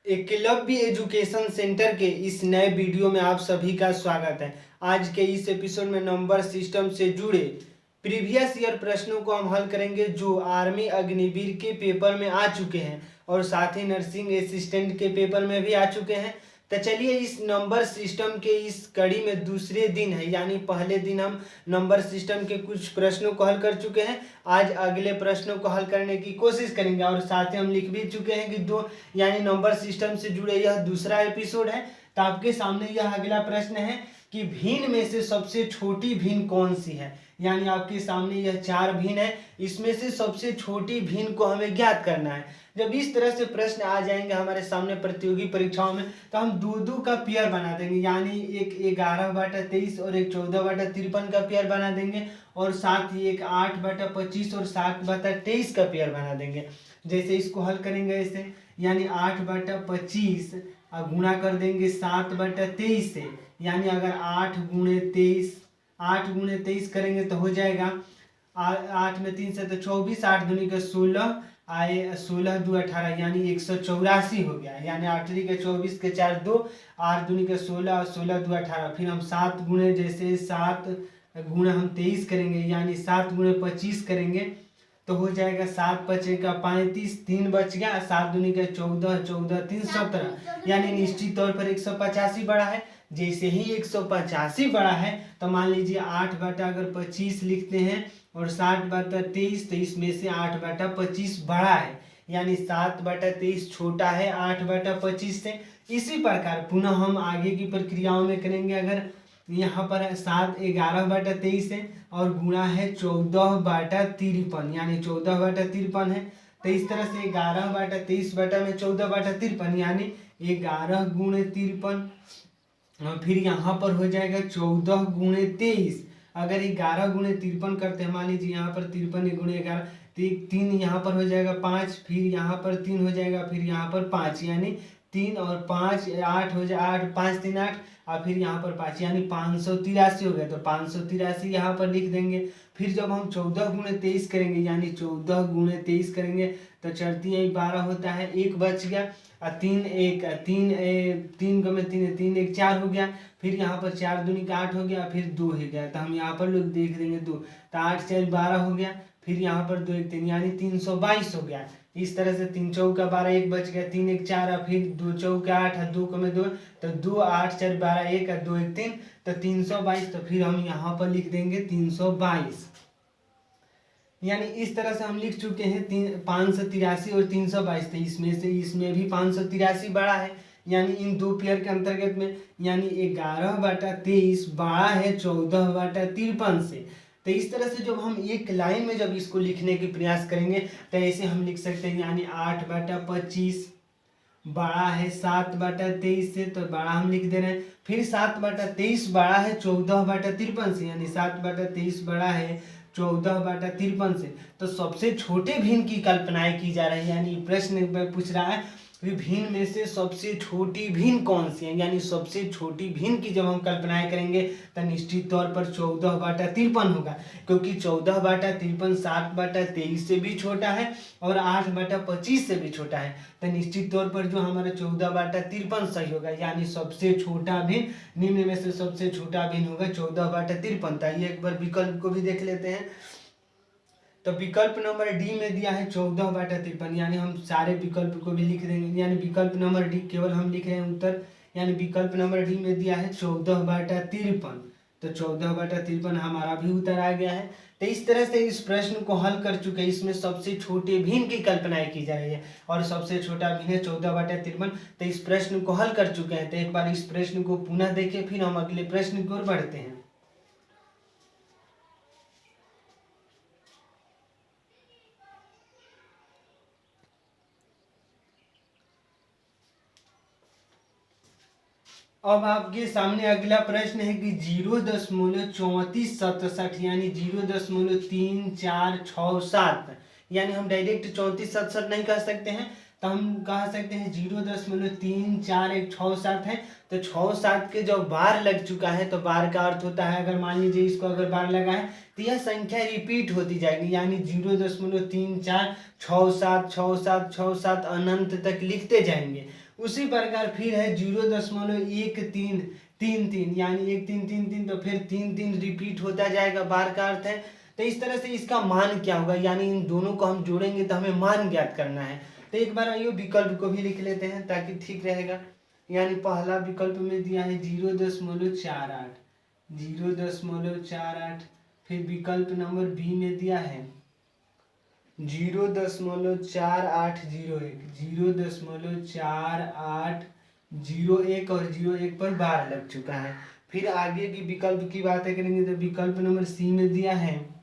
Eklavya education centre के इस नए वीडियो में आप सभी का स्वागत है। आज के इस एपिसोड में नंबर सिस्टम से जुड़े प्रीवियस ईयर प्रश्नों को हम हल करेंगे जो आर्मी अग्निवीर के पेपर में आ चुके हैं और साथ ही नर्सिंग असिस्टेंट के पेपर में भी आ चुके हैं। तो चलिए इस नंबर सिस्टम के इस कड़ी में दूसरे दिन है, यानी पहले दिन हम नंबर सिस्टम के कुछ प्रश्नों को हल कर चुके हैं। आज अगले प्रश्नों को हल करने की कोशिश करेंगे और साथ ही हम लिख भी चुके हैं कि दो यानी नंबर सिस्टम से जुड़े यह दूसरा एपिसोड है। तो आपके सामने यह अगला प्रश्न है कि भिन्न में से सबसे छोटी भिन्न कौन सी है। यानी आपके सामने यह चार भिन्न है, इसमें से सबसे छोटी भिन्न को हमें ज्ञात करना है। जब इस तरह से प्रश्न आ जाएंगे हमारे सामने प्रतियोगी परीक्षाओं में तो हम दो का पेयर बना देंगे, यानी एक 11/23 और एक 14/53 का पेयर बना देंगे और साथ ही एक 8/25 और 7/23 का पेयर बना देंगे। जैसे इसको हल करेंगे ऐसे, यानी 8/25 गुणा कर देंगे 7/23 से, यानी अगर 8 गुणे 23 करेंगे तो हो जाएगा 8 में 3 से तो 24, 8 दूनी के 16 आए 16 2 18, यानी 184 हो गया। यानी 8 के 24 के 4 2, 8 दूनी के 16 और 16 2 18। फिर हम 7 गुणे जैसे 7 गुणे हम 23 करेंगे, यानी 7 गुणे 25 करेंगे तो हो जाएगा 7 बचे का 35, 3 बच गया, 7 दूनी का 14, 14 3 17, यानी निश्चित तौर पर 185 बड़ा है। जैसे ही 185 बड़ा है तो मान लीजिए 8/25 लिखते हैं और 7/23, तो इसमें से 8/25 बड़ा है, यानी 7/23 छोटा है 8/25 से। इसी प्रकार पुनः हम आगे की प्रक्रियाओं में करेंगे। अगर यहाँ पर है 7 11/23 है और गुणा है 14/53, यानी 14/53 है, तो इस तरह से 11/23 में 14/53, यानी 11 गुणे 53। फिर यहाँ पर हो जाएगा 14 गुणे 23। अगर 11 गुणे 53 करते हैं, मान लीजिए यहाँ पर 53 गुणे 11, 3 यहाँ पर हो जाएगा 5, फिर यहाँ पर 3 हो जाएगा, फिर यहाँ पर 5, यानी 3 और 5 8 हो जाए 8 5 3 8, और फिर यहाँ पर 5, यानी 583 हो गया। तो 583 यहाँ पर लिख देंगे। फिर जब हम 14 गुणे 23 करेंगे, यानी 14 गुणे 23 करेंगे तो 4 3 12 होता है, एक बच गया, 3 में 3 1 4 हो गया। फिर यहाँ पर 4 दूनी का 8 हो गया, फिर 2 हो गया, तो हम यहाँ पर लोग देख देंगे 2, तो 8 4 12 हो गया। फिर यहाँ पर 2 1 3, यानी 322 हो गया। इस तरह से 3 चौका 12, एक बच गया, 3 1 4, फिर 2 चौका 8, 2 में 2, तो 2 8 4 12 1 2 1 3, तो 322। तो फिर हम यहाँ पर लिख देंगे 322। यानी इस तरह से हम लिख चुके हैं 583 और 322। तो इसमें भी 583 बड़ा है, यानी इन दो पेयर के अंतर्गत में, यानी 11/23 बड़ा है 14/53 से। तो इस तरह से जब हम एक लाइन में जब इसको लिखने की प्रयास करेंगे तो ऐसे हम लिख सकते हैं, यानी 8/25 बड़ा है 7/23 से, तो बड़ा हम लिख दे रहे हैं। फिर 7/23 बड़ा है 14/53 से, यानी 7/23 बड़ा है 14/53 से। तो सबसे छोटे भिन्न की कल्पनाएं की जा रही है, यानी प्रश्न में पूछ रहा है भिन्न में से सबसे छोटी भिन्न कौन सी है। यानी सबसे छोटी भिन्न की जब हम कल्पनाएं करेंगे तो निश्चित तौर पर 14/53 होगा, क्योंकि 14/53 7/23 से भी छोटा है और 8/25 से भी छोटा है। तो निश्चित तौर पर जो हमारा 14/53 सही होगा, यानी सबसे छोटा भिन्न निम्न में से सबसे छोटा भिन्न होगा 14/53। आइए एक बार विकल्प को भी देख लेते हैं। तो विकल्प नंबर डी में दिया है 14/53, यानी हम सारे विकल्प को भी लिख देंगे, यानी विकल्प नंबर डी केवल हम लिख रहे हैं उत्तर, यानी विकल्प नंबर डी में दिया है 14/53। तो 14/53 हमारा भी उत्तर आ गया है। तो इस तरह से इस प्रश्न को हल कर चुके हैं। इसमें सबसे छोटे भिन्न की कल्पनाएं की जा रही है और सबसे छोटा भिन्न है 14/53। तो इस प्रश्न को हल कर चुके हैं। तो एक बार इस प्रश्न को पुनः देखें, फिर हम अगले प्रश्न की ओर बढ़ते हैं। अब आपके सामने अगला प्रश्न है कि 0.3467, यानी 0.3467, यानी हम डायरेक्ट 3467 नहीं कह सकते हैं, तो हम कह सकते हैं 0.346167 है। तो 67 के जब बार लग चुका है तो बार का अर्थ होता है, अगर मान लीजिए इसको अगर बार लगा है तो यह संख्या रिपीट होती जाएगी, यानी 0.34676767 अनंत तक लिखते जाएंगे। उसी प्रकार फिर है 0.1333 यानी 1333, तो फिर 3 रिपीट होता जाएगा, बार का अर्थ है। तो इस तरह से इसका मान क्या होगा, यानी इन दोनों को हम जोड़ेंगे तो हमें मान ज्ञात करना है। तो एक बार आइए विकल्प को भी लिख लेते हैं ताकि ठीक रहेगा। यानी पहला विकल्प में दिया है 0.48, 0.48। फिर विकल्प नंबर बी में दिया है 0.4801, 0.4801 और 01 पर बार लग चुका है। फिर आगे की विकल्प की बातें करेंगे तो विकल्प नंबर सी में दिया है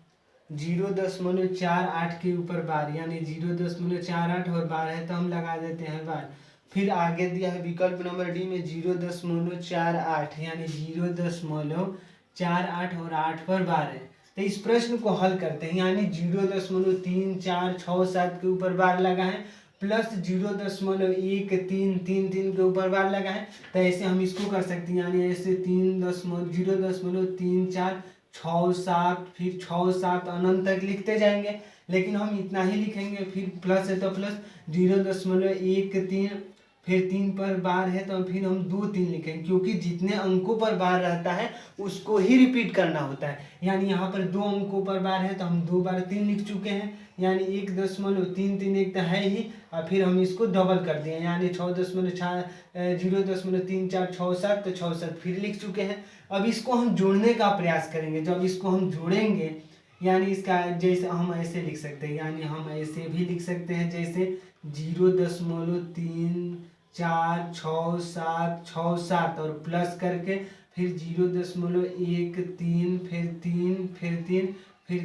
0.48 के ऊपर बार, यानी 0.48 और बार है तो हम लगा देते हैं बार। फिर आगे दिया है विकल्प नंबर डी में 0.48 यानी 0.48 और 8 पर बार है। तो इस प्रश्न को हल करते हैं, यानी 0.3467 के ऊपर बार लगा है प्लस 0.1333 के ऊपर बार लगा है। तो ऐसे हम इसको कर सकते हैं, यानी ऐसे 0.3467 फिर 67 अनंत तक लिखते जाएंगे, लेकिन हम इतना ही लिखेंगे। फिर प्लस है तो प्लस 0.13, फिर 3 पर बार है तो फिर हम 2 3 लिखेंगे, क्योंकि जितने अंकों पर बार रहता है उसको ही रिपीट करना होता है। यानी यहाँ पर 2 अंकों पर बार है तो हम 2 बार 3 लिख चुके हैं, यानी 1.331 तो है ही, और फिर हम इसको डबल कर दिए, यानी 0.3467 तो 67 फिर लिख चुके हैं। अब इसको हम जोड़ने का प्रयास करेंगे। जब इसको हम जोड़ेंगे यानी इसका जैसे हम ऐसे लिख सकते हैं, यानी हम ऐसे भी लिख सकते हैं जैसे 0.346767 और प्लस करके फिर 0.13 फिर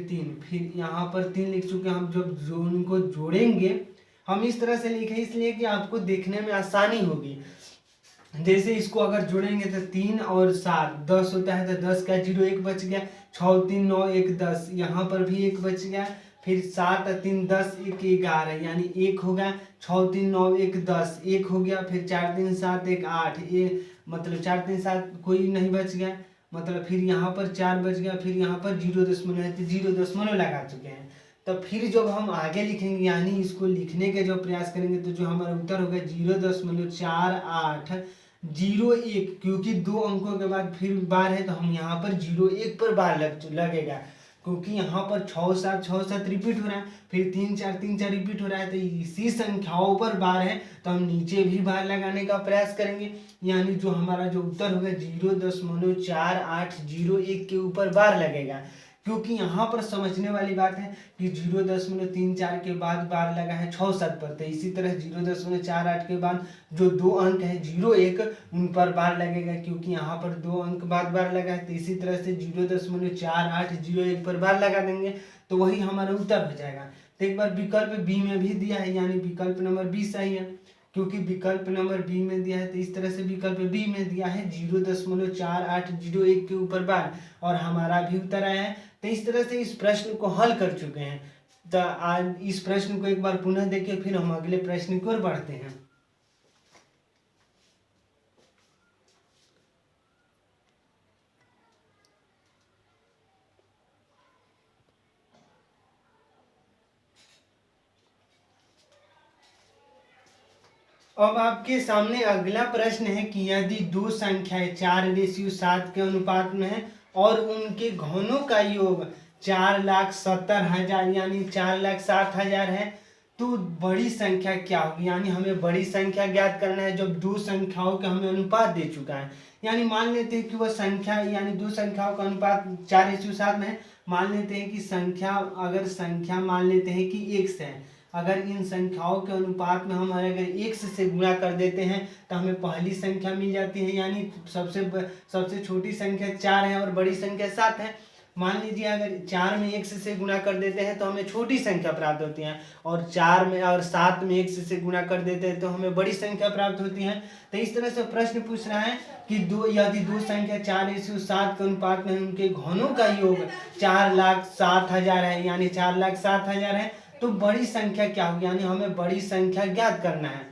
3 फिर यहाँ पर 3 लिख चुके हैं। हम जब उनको जोड़ेंगे हम इस तरह से लिखे इसलिए कि आपको देखने में आसानी होगी। जैसे इसको अगर जोड़ेंगे तो 3 और 7 10 होता है, तो 10 का 0 1 बच गया, 6 3 9 1 10, यहाँ पर भी 1 बच गया, फिर 7 3 10 1 11 यानी 1 हो गया, 6 3 9 1 10 1 हो गया, फिर 4 3 7 1 8 मतलब 4 3 7 कोई नहीं बच गया, मतलब फिर यहाँ पर 4 बच गया, फिर यहाँ पर 0.0 लगा चुके हैं। तो फिर जब हम आगे लिखेंगे यानी इसको लिखने के जो प्रयास करेंगे तो जो हमारा उत्तर होगा 0.4801, क्योंकि 2 अंकों के बाद फिर बार है तो हम यहाँ पर 01 पर बार लगेगा, क्योंकि यहाँ पर 6 7 रिपीट हो रहा है, फिर 3 4 रिपीट हो रहा है, तो इसी संख्याओं पर बार है तो हम नीचे भी बार लगाने का प्रयास करेंगे। यानी जो हमारा जो उत्तर होगा 0.4801 के ऊपर बार लगेगा, क्योंकि यहाँ पर समझने वाली बात है कि 0.34 के बाद बार लगा है 6 7 पर, तो इसी तरह 0.48 के बाद जो 2 अंक है 01 उन पर बार लगेगा, क्योंकि यहाँ पर 2 अंक बाद बार लगा है, तो इसी तरह से 0.4801 पर बार लगा देंगे तो वही हमारा उत्तर हो जाएगा। तो एक बार विकल्प बी में भी दिया है, यानी विकल्प नंबर बी सही है, क्योंकि विकल्प नंबर बी में दिया है, तो इस तरह से विकल्प बी में दिया है 0.4801 के ऊपर बार, और हमारा भी उत्तर आया है। तो इस तरह से इस प्रश्न को हल कर चुके हैं। तो आज इस प्रश्न को एक बार पुनः देखिए, फिर हम अगले प्रश्न की ओर बढ़ते हैं। अब आपके सामने अगला प्रश्न है कि यदि 2 संख्याएं 4:7 के अनुपात में है और उनके घनों का योग 4,70,000 यानी 4,07,000 है, तो बड़ी संख्या क्या होगी। यानी हमें बड़ी संख्या ज्ञात करना है जब 2 संख्याओं का हमें अनुपात दे चुका है। यानी मान लेते हैं कि वह संख्या यानी 2 संख्याओं का अनुपात 4:7 में है। मान लेते हैं कि संख्या मान लेते हैं कि x है। अगर इन संख्याओं के अनुपात में हम अगर x से गुणा कर देते हैं तो हमें पहली संख्या मिल जाती है, यानी सबसे छोटी संख्या 4 है और बड़ी संख्या 7 है। मान लीजिए अगर 4 में x से गुणा कर देते हैं तो हमें छोटी संख्या प्राप्त होती है, और 4 में और 7 में x से गुणा कर देते हैं तो हमें बड़ी संख्या प्राप्त होती है। तो इस तरह से प्रश्न पूछ रहा है कि यदि 2 संख्या 4:7 के अनुपात में उनके घनों का योग 4,07,000 है, यानी 4,07,000 है, तो बड़ी संख्या क्या होगी। यानी हमें बड़ी संख्या ज्ञात करना है।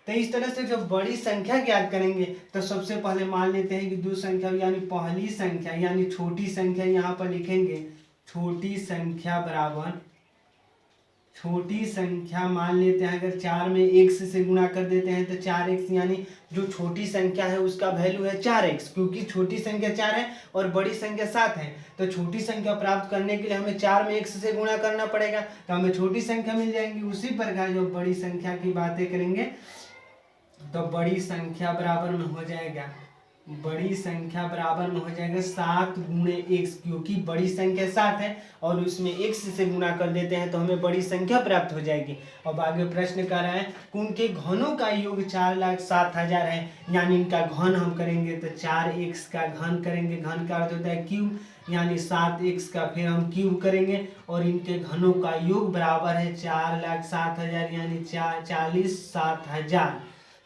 तो इस तरह से जब बड़ी संख्या ज्ञात करेंगे तो सबसे पहले मान लेते हैं कि 2 संख्या यानी पहली संख्या यानी छोटी संख्या यहाँ पर लिखेंगे, छोटी संख्या बराबर छोटी संख्या मान लेते हैं, अगर 4 में x से गुणा कर देते हैं तो 4x, यानी जो छोटी संख्या है उसका वैल्यू है 4x, क्योंकि छोटी संख्या 4 है और बड़ी संख्या 7 है। तो छोटी संख्या प्राप्त करने के लिए हमें 4 में x से गुणा करना पड़ेगा, तो हमें छोटी संख्या मिल जाएंगी। उसी प्रकार जो बड़ी संख्या की बातें करेंगे तो बड़ी संख्या बराबर में हो जाएगा, बड़ी संख्या बराबर में हो जाएगा 7 गुणे x, क्योंकि बड़ी संख्या 7 है और उसमें x से गुणा कर देते हैं तो हमें बड़ी संख्या प्राप्त हो जाएगी। अब आगे प्रश्न कर रहा है उनके घनों का योग 4,07,000 है, यानी इनका घन हम करेंगे तो 4x का घन करेंगे, घन का अर्थ होता है क्यूब, यानी 7x का फिर हम क्यूब करेंगे और इनके घनों का योग बराबर है 4,07,000, यानी 40,07,000।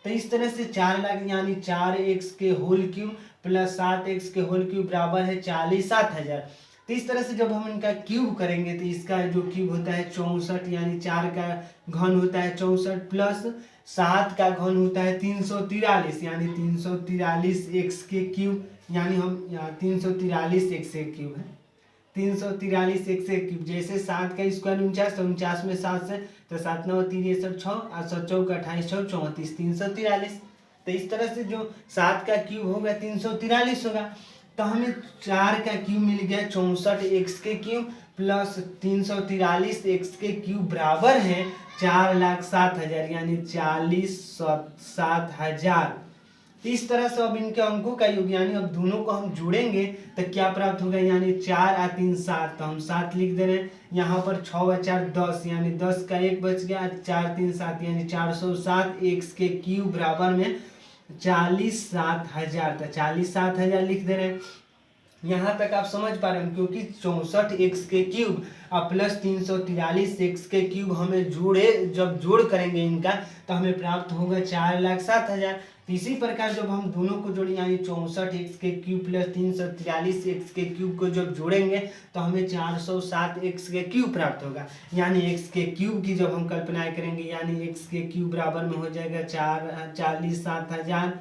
तो इस तरह से 4 लाख यानी 4x के होल क्यूब प्लस 7x के होल क्यूब बराबर है 40,07,000। तो इस तरह से जब हम इनका क्यूब करेंगे तो इसका जो क्यूब होता है 64, यानी 4 का घन होता है 64 प्लस 7 का घन होता है 343, यानी 343x के क्यूब, यानी हम 343x के क्यूब है 343 एक क्यूब। जैसे 7 का स्क्वायर 49, तो 49 में 7 से तो 7 9 3 6 और 7 चौक 28 6 34 343। तो इस तरह से जो 7 का क्यूब होगा 343 होगा। तो हमें 4 का क्यूब मिल गया 64x के क्यूब प्लस 343x के क्यूब बराबर है 4,07,000, यानी 40,07,000। इस तरह से अब इनके अंकों का योग, यानी अब दोनों को हम जोड़ेंगे तो क्या प्राप्त होगा, यानी 4 और 3 7, तो हम 7 लिख दे रहे हैं। यहाँ पर 6 और 4 10, यानी 10 का 1 बच गया, 4 3 7, यानी 407 x के क्यूब बराबर में 40,07,000, तो 40,07,000 लिख दे रहे हैं। यहाँ तक आप समझ पा रहे हैं, क्योंकि 64x के क्यूब और प्लस 343x के क्यूब हमें जब जोड़ करेंगे इनका तो हमें प्राप्त होगा 4,07,000। इसी प्रकार जब हम दोनों को जोड़ें, यानी 64x के क्यूब प्लस 343x के क्यूब को जब जोड़ेंगे तो हमें 407x के क्यूब प्राप्त होगा। यानी x के क्यूब की जब हम कल्पना करेंगे, यानी x के क्यूब बराबर में हो जाएगा 40,07,000,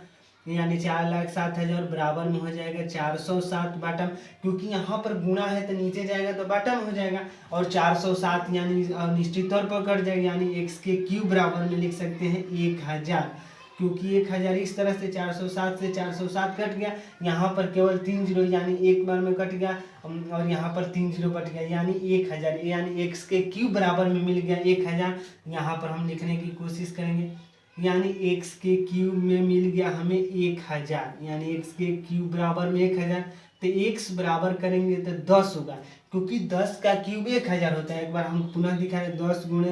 यानी 4,07,000 बराबर में हो जाएगा 407 बटम, क्योंकि यहाँ पर गुणा है तो नीचे जाएगा तो बटम हो जाएगा, और 407 यानी निश्चित तौर पर कट जाएगा, यानी x के क्यूब बराबर में लिख सकते हैं 1,000, क्योंकि 1,000 इस तरह से 407 से 407 कट गया, यहाँ पर केवल 3 जीरो यानी एक बार में कट गया, और यहाँ पर 3 जीरो कट गया, यानी 1,000, यानी x के क्यूब बराबर में मिल गया 1,000। यहाँ पर हम लिखने की कोशिश करेंगे, यानी x के क्यूब में मिल गया हमें 1,000, यानी x के क्यूब बराबर में 1,000, तो x बराबर करेंगे तो 10 होगा, क्योंकि 10 का क्यूब 1,000 होता है। एक बार हम पुनः दिखाएं, 10 गुणे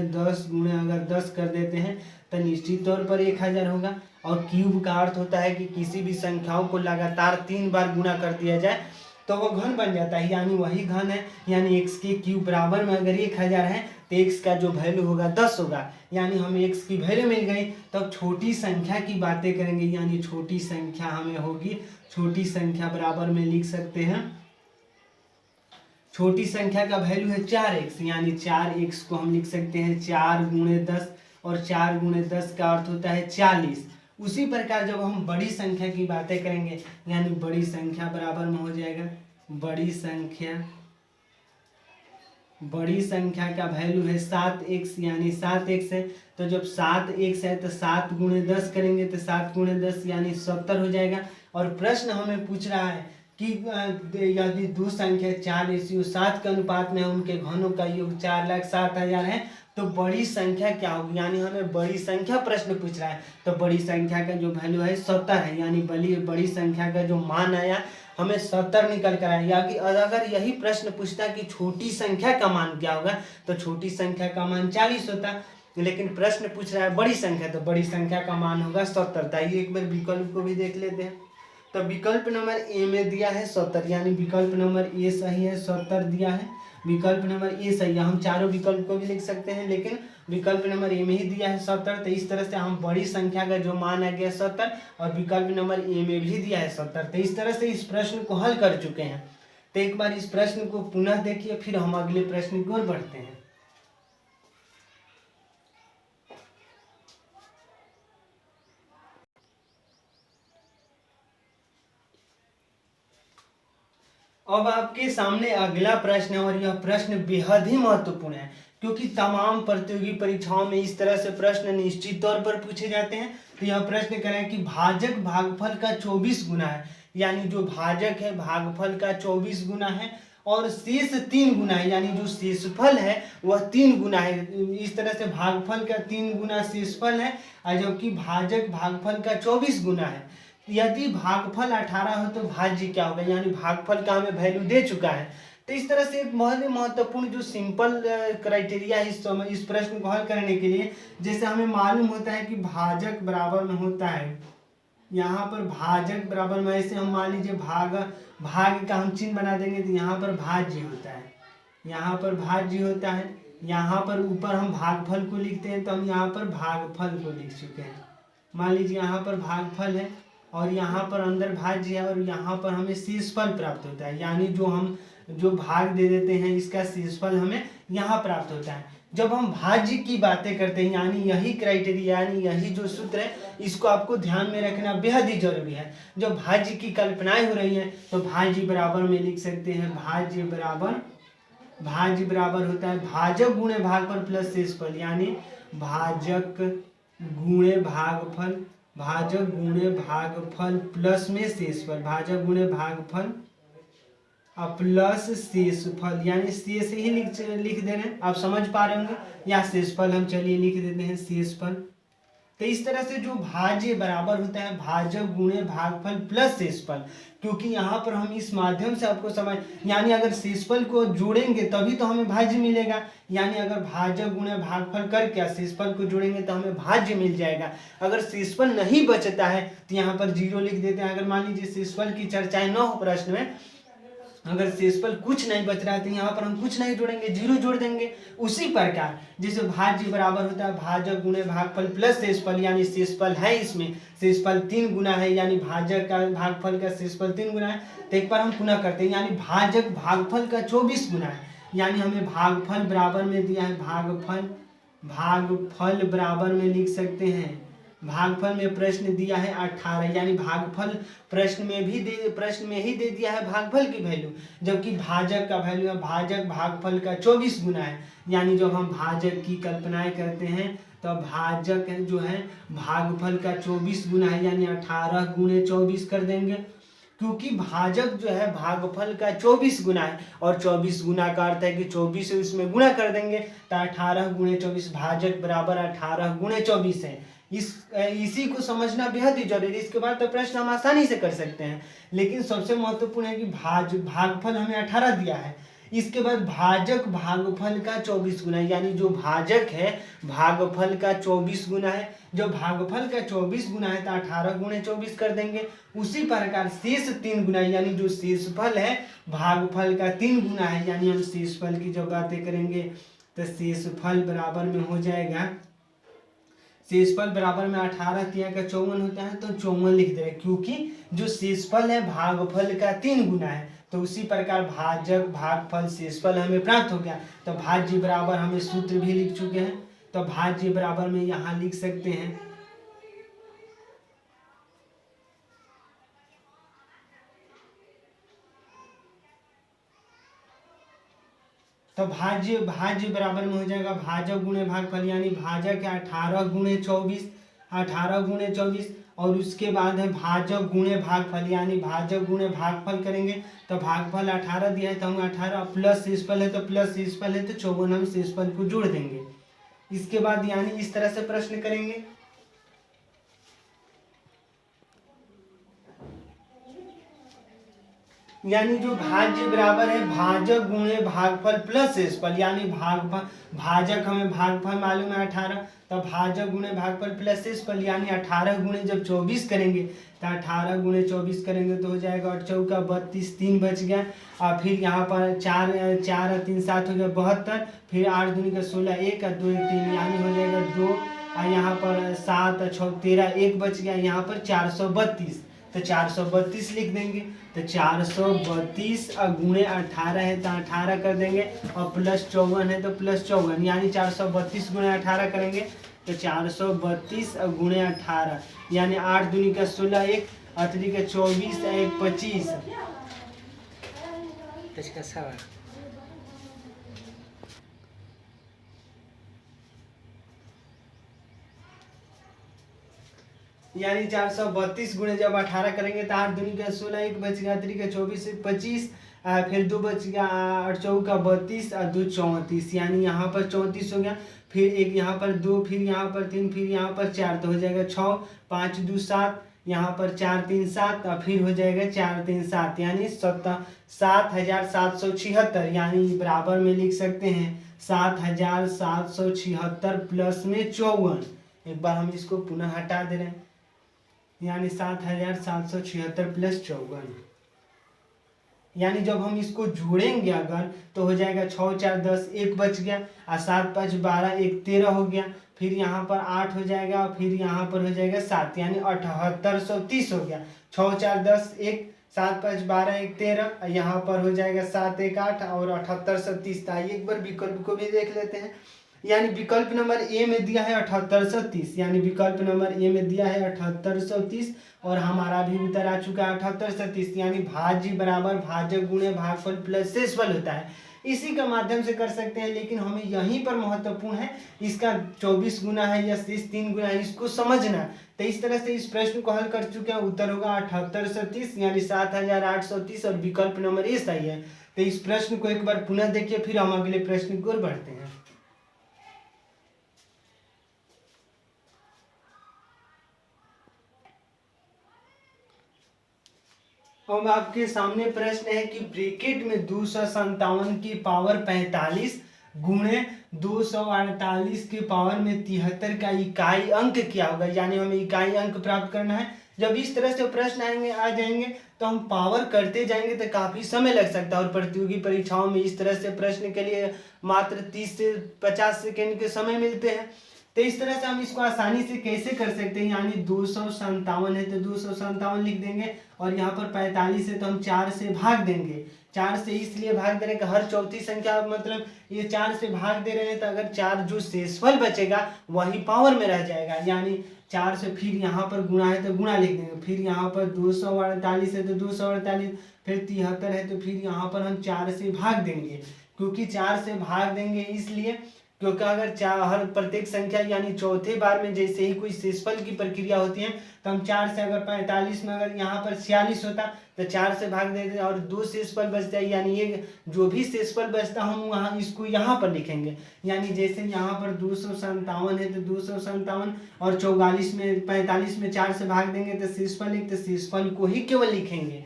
अगर 10 कर देते हैं तो निश्चित तौर पर 1,000 होगा। और क्यूब का अर्थ होता है कि किसी भी संख्याओं को लगातार 3 बार गुणा कर दिया जाए तो वो घन बन जाता है, यानी वही घन है। यानी x के क्यूब बराबर में अगर 1,000 है तो x का जो वैल्यू होगा 10 होगा, यानी हमें x की वैल्यू मिल गई। तब छोटी संख्या की बातें करेंगे, यानी छोटी संख्या हमें होगी, छोटी संख्या बराबर में लिख सकते हैं, छोटी संख्या का वैल्यू है 4x, यानी 4x को हम लिख सकते हैं 4 गुणे 10, और 4 गुणे 10 का अर्थ होता है 40। उसी प्रकार जब हम बड़ी संख्या की बातें करेंगे, यानी बड़ी संख्या बराबर में हो जाएगा, बड़ी संख्या का वैल्यू है 7x, यानी 7x है। तो जब 7x है तो 7 गुणे 10 करेंगे तो 7 गुणे 10 यानी 70 हो जाएगा। और प्रश्न हमें पूछ रहा है कि यदि दो संख्या 4:7 के अनुपात में उनके घनों का योग 4,07,000 है तो बड़ी संख्या क्या होगी, यानी हमें बड़ी संख्या प्रश्न पूछ रहा है। तो बड़ी संख्या का जो वैल्यू है 70 है, यानी बड़ी संख्या का जो मान आया हमें 70 निकल कर आया। कि अगर यही प्रश्न पूछता कि छोटी संख्या का मान क्या होगा तो छोटी संख्या का मान 40 होता, लेकिन प्रश्न पूछ रहा है बड़ी संख्या, तो बड़ी संख्या का मान होगा 70। आइए एक बार विकल्प को भी देख लेते हैं। तो विकल्प नंबर ए में दिया है 70, यानी विकल्प नंबर ए सही है, 70 दिया है। विकल्प नंबर ए सही है, हम चारों विकल्प को भी लिख सकते हैं, लेकिन विकल्प नंबर ए में ही दिया है 70। तो इस तरह से हम बड़ी संख्या का जो मान आ गया 70, और विकल्प नंबर ए में भी दिया है 70। तो इस तरह से इस प्रश्न को हल कर चुके हैं। तो एक बार इस प्रश्न को पुनः देखिए, फिर हम अगले प्रश्न की ओर बढ़ते हैं। अब आपके सामने अगला प्रश्न है, और यह प्रश्न बेहद ही महत्वपूर्ण है, क्योंकि तमाम प्रतियोगी परीक्षाओं में इस तरह से प्रश्न निश्चित तौर पर पूछे जाते हैं। तो यह प्रश्न करें कि भाजक भागफल का 24 गुना है, यानी जो भाजक है भागफल का 24 गुना है और शेष 3 गुना है, यानी जो शेषफल है वह 3 गुना है। इस तरह से भागफल का 3 गुना शेषफल है और जबकि भाजक भागफल का 24 गुना है। यदि भागफल 18 हो तो भाज्य क्या होगा, यानी भागफल का हमें वैल्यू दे चुका है। तो इस तरह से एक बहुत ही महत्वपूर्ण जो सिंपल क्राइटेरिया है इस प्रश्न को हल करने के लिए, जैसे हमें मालूम होता है कि भाजक बराबर में होता है, यहाँ पर भाजक बराबर में ऐसे हम मान लीजिए भाग का हम चिन्ह बना देंगे तो यहाँ पर भाज्य होता है, यहाँ पर भाज्य होता है। यहाँ पर ऊपर हम भागफल को लिखते हैं तो हम यहाँ पर भागफल को लिख चुके हैं। मान लीजिए यहाँ पर भागफल है और यहाँ पर अंदर भाज्य है और यहाँ पर हमें शेषफल प्राप्त होता है, यानी जो भाग दे देते हैं इसका शेषफल हमें यहाँ प्राप्त होता है। जब हम भाज्य की बातें करते हैं, यानी यही क्राइटेरिया, यानी यही जो सूत्र है, इसको आपको ध्यान में रखना बेहद ही जरूरी है। जब भाज्य की कल्पनाएं हो रही हैं तो भाज्य बराबर में लिख सकते हैं, भाज्य बराबर होता है भाजक गुणे भागफल प्लस शेषफल, यानी भाजक गुणे भागफल प्लस में शेषफल, भाजक गुणे भागफल प्लस शेषफल, यानी शेष ही लिख दे रहे हैं, आप समझ पा रहे होंगे, या शेषफल हम चलिए लिख देते हैं शेषफल। तो इस तरह से जो भाज्य बराबर होता है भाजक गुणे भागफल प्लस शेषफल, क्योंकि यहाँ पर हम इस माध्यम से आपको समझ, यानी अगर शेषफल को जोड़ेंगे तभी तो हमें भाज्य मिलेगा, यानी अगर भाजक गुणे भागफल करके शेषफल को जोड़ेंगे तो हमें भाज्य मिल जाएगा। अगर शेषफल नहीं बचता है तो यहाँ पर 0 लिख देते हैं। अगर मान लीजिए शेषफल की चर्चाएं न हो प्रश्न में, अगर शेषफल कुछ नहीं बच रहा है तो यहाँ पर हम कुछ नहीं जोड़ेंगे, 0 जोड़ देंगे। उसी प्रकार जैसे भाज्य बराबर होता है भाजक गुणे भागफल प्लस शेषफल, यानी शेषफल है इसमें शेषफल 3 गुना है, यानी भाजक का भागफल का शेषफल 3 गुना है। तो एक बार हम पुनः करते हैं, यानी भाजक भागफल का 24 गुना है, यानी हमें भागफल बराबर में दिया है, भागफल बराबर में लिख सकते हैं, भागफल में प्रश्न दिया है 18, यानी भागफल प्रश्न में ही दे दिया है भागफल की वैल्यू, जबकि भाजक का वैल्यू है भाजक भागफल का 24 गुना है। यानी जब हम भाजक की कल्पनाएं करते हैं तो भाजक जो है भागफल का 24 गुना है, यानी 18 गुणे 24 कर देंगे, क्योंकि भाजक जो है भागफल का 24 गुना है और 24 गुना का अर्थ है कि 24 इसमें गुणा कर देंगे तो 18 गुणे 24, भाजक बराबर 18 गुणे 24 है। इसी को समझना बेहद ही जरूरी है। इसके बाद तो प्रश्न हम आसानी से कर सकते हैं, लेकिन सबसे महत्वपूर्ण है कि भागफल हमें 18 दिया है, इसके बाद भाजक भागफल का 24 गुना है, यानी जो भाजक है भागफल का 24 गुना है, जो भागफल का 24 गुना है तो 18 गुणे 24 कर देंगे। उसी प्रकार शेष 3 गुना है, यानी जो शेषफल है भागफल का 3 गुना है, यानी हम शेषफल की जब बातें करेंगे तो शेषफल बराबर में हो जाएगा, शेषफल बराबर में 18 तिया का 54 होता है तो 54 लिख दे रहे, क्योंकि जो शेषफल है भागफल का 3 गुना है। तो उसी प्रकार भाजक भागफल शेषफल हमें प्राप्त हो गया। तो भाज्य बराबर हमें सूत्र भी लिख चुके हैं, तो भाज्य बराबर में यहाँ लिख सकते हैं, तो भाज्य बराबर में हो जाएगा भाजक गुणे भागफल, यानी भाजक है 18 गुणे 24 और उसके बाद है भाजक गुणे भागफल, यानी भाजक गुणे भागफल करेंगे तो भागफल 18 दिया है तो हम 18 प्लस शेषफल है तो प्लस शेषफल है तो 54 हम शेषफल को जोड़ देंगे। इसके बाद यानी इस तरह से प्रश्न करेंगे, यानी जो भाज्य बराबर है भाजक गुणे भागफल प्लस शेषफल, यानी भाजक हमें भागफल मालूम है 18, तो भाजक गुणे भागफल प्लस शेषफल, यानी 18 गुणे जब 24 करेंगे तो 18 गुणे 24 करेंगे तो हो जाएगा 8 चौका 32, 3 बच गया और फिर यहाँ पर 4 और 3 7 हो गया 72, फिर 8 दूनी का 16, 1 और 2 3, यानी हो जाएगा 2 और यहाँ पर 7 और 6 13, 1 बच गया, यहाँ पर 432, तो 432 लिख देंगे। तो 432 और गुणे 18 है तो 18 कर देंगे और प्लस 54 है तो प्लस 54, यानी 432 गुणे 18 करेंगे तो 432 और गुणे 18, यानी 8 दूनी का 16, 1 8 का 24, 1 25। यानी 432 गुणे जब 18 करेंगे तो 8 दूनी का 16, 1 बच गया, 3 का 24, 25, फिर 2 बच गया, 8 चौक का 32 और 2 34, यानी यहाँ पर 34 हो गया। फिर एक यहाँ पर 2, फिर यहाँ पर 3, फिर यहाँ पर 4, तो हो जाएगा 6, 5 2 7, यहाँ पर 4 3 7 और फिर हो जाएगा 4 3 7, यानी 7776, यानी बराबर में लिख सकते हैं 7776 प्लस में 54। एक बार हम इसको पुनः हटा दे रहे हैं, यानी 7776 प्लस 54, यानी जब हम इसको जोड़ेंगे अगर तो हो जाएगा 6 4 10, 1 बच गया, और 7 5 12, 1 13 हो गया, फिर यहाँ पर 8 हो जाएगा, और फिर यहाँ पर हो जाएगा 7, यानी 7830 हो गया। 6 4 10 1, 7 5 12, 1 13, यहाँ पर हो जाएगा 7 1 8 और 7830। आइए एक बार विकल्प को भी देख लेते हैं। यानी विकल्प नंबर ए में दिया है 7830, यानी विकल्प नंबर ए में दिया है 7830 और हमारा भी उत्तर आ चुका है 7830, यानी भाज्य बराबर भाजक गुणे भागफल प्लस शेषफल होता है। इसी का माध्यम से कर सकते हैं, लेकिन हमें यहीं पर महत्वपूर्ण है इसका 24 गुना है या शेष 3 गुना है, इसको समझना। तो इस तरह से इस प्रश्न को हल कर चुके हैं। उत्तर होगा 7830, यानी 7830, और विकल्प नंबर ए सही है। तो इस प्रश्न को एक बार पुनः देखिए, फिर हम अगले प्रश्न की ओर बढ़ते हैं। अब आपके सामने प्रश्न है कि ब्रैकेट में 257 की पावर 45 गुणे 248 की पावर में 73 का इकाई अंक क्या होगा, यानी हमें इकाई अंक प्राप्त करना है। जब इस तरह से प्रश्न आ जाएंगे तो हम पावर करते जाएंगे तो काफी समय लग सकता है, और प्रतियोगी परीक्षाओं में इस तरह से प्रश्न के लिए मात्र 30 से 50 सेकेंड के समय मिलते हैं। तो इस तरह से हम इसको आसानी से कैसे कर सकते हैं, यानी 257 है तो 257 लिख देंगे, और यहाँ पर 45 है तो हम 4 से भाग देंगे। 4 से इसलिए भाग दे रहे हैं कि हर चौथी संख्या मतलब ये 4 से भाग दे रहे हैं, तो अगर 4 जो शेषफल बचेगा वही पावर में रह जाएगा, यानी 4 से फिर यहाँ पर गुणा है तो गुणा लिख देंगे, फिर यहाँ पर 248 है तो 248, फिर 73 है तो फिर यहाँ पर हम 4 से भाग देंगे। क्योंकि 4 से भाग देंगे इसलिए क्योंकि अगर हर प्रत्येक संख्या यानी चौथे बार में जैसे ही कोई शेषफल की प्रक्रिया होती है तो हम 4 से, अगर 45 में अगर यहाँ पर 46 होता तो 4 से भाग देते और 2 शेषफल बचता है, यानी ये जो भी शेषफल बचता हम वहाँ इसको यहाँ पर लिखेंगे। यानी जैसे यहाँ पर 257 है तो 257 और 44 में 45 में 4 से भाग देंगे तो शेषफल एक, तो शेषफल को ही केवल लिखेंगे,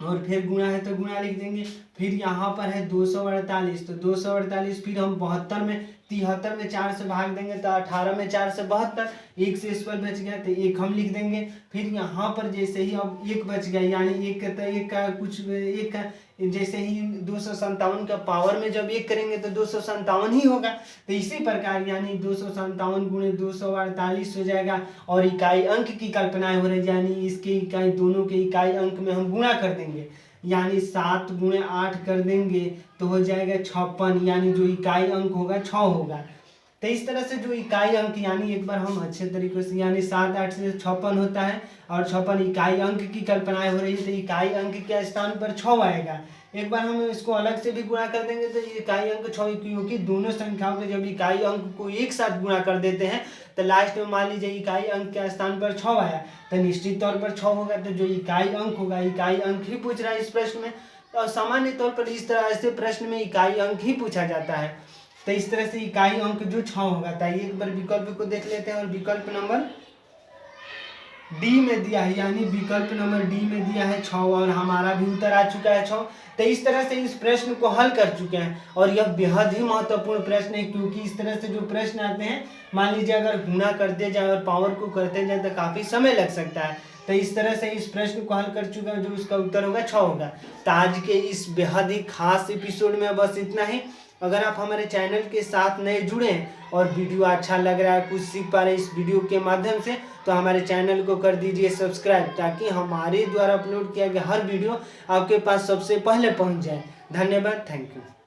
और फिर गुणा है तो गुणा लिख देंगे। फिर यहाँ पर है 248, तो 248 फिर हम 72 में 73 में 4 से भाग देंगे तो 18 में 4 से 72, एक शेषफल बच गया तो एक हम लिख देंगे। फिर यहाँ पर जैसे ही अब एक बच गया, यानी एक का एक का कुछ एक का जैसे ही 257 का पावर में जब एक करेंगे तो 257 ही होगा। तो इसी प्रकार यानी 257 गुणे 248 हो जाएगा, और इकाई अंक की कल्पना हो रही, यानी इसके इकाई दोनों के इकाई अंक में हम गुणा कर देंगे, यानी 7 गुणे 8 कर देंगे तो हो जाएगा 56, यानी जो इकाई अंक होगा 6 होगा। तो इस तरह से जो इकाई अंक, यानी एक बार हम अच्छे तरीके से, यानी 7 8 से 56 होता है, और 56 इकाई अंक की कल्पनाएं हो रही है, तो इकाई अंक के स्थान पर 6 आएगा। एक बार हम इसको अलग से भी गुणा कर देंगे तो इकाई अंक 6, क्योंकि दोनों संख्याओं के जब इकाई अंक को एक साथ गुणा कर देते हैं तो लास्ट में मान लीजिए इकाई अंक के स्थान पर 6 आया तो निश्चित तौर पर 6 होगा। तो जो इकाई अंक होगा, इकाई अंक ही पूछ रहा है इस प्रश्न में, तो सामान्य तौर पर इस तरह से प्रश्न में इकाई अंक ही पूछा जाता है। तो इस तरह से इकाई अंक जो 6 होगा। तो आइए एक बार विकल्प को देख लेते हैं, और विकल्प नंबर डी में दिया है, यानी विकल्प नंबर डी में दिया है 6, और हमारा भी उत्तर आ चुका है 6। तो इस तरह से इस प्रश्न को हल कर चुके हैं, और यह बेहद ही महत्वपूर्ण प्रश्न है, क्योंकि इस तरह से जो प्रश्न आते हैं, मान लीजिए अगर गुणा करते जाए और पावर को करते जाए तो काफी समय लग सकता है। तो इस तरह से इस प्रश्न को हल कर चुका है, जो उसका उत्तर होगा 6 होगा। तो आज के इस बेहद ही खास एपिसोड में बस इतना ही। अगर आप हमारे चैनल के साथ नए जुड़े हैं और वीडियो अच्छा लग रहा है, कुछ सीख पा रहे हैं इस वीडियो के माध्यम से, तो हमारे चैनल को कर दीजिए सब्सक्राइब, ताकि हमारे द्वारा अपलोड किया गया हर वीडियो आपके पास सबसे पहले पहुंच जाए। धन्यवाद, थैंक यू।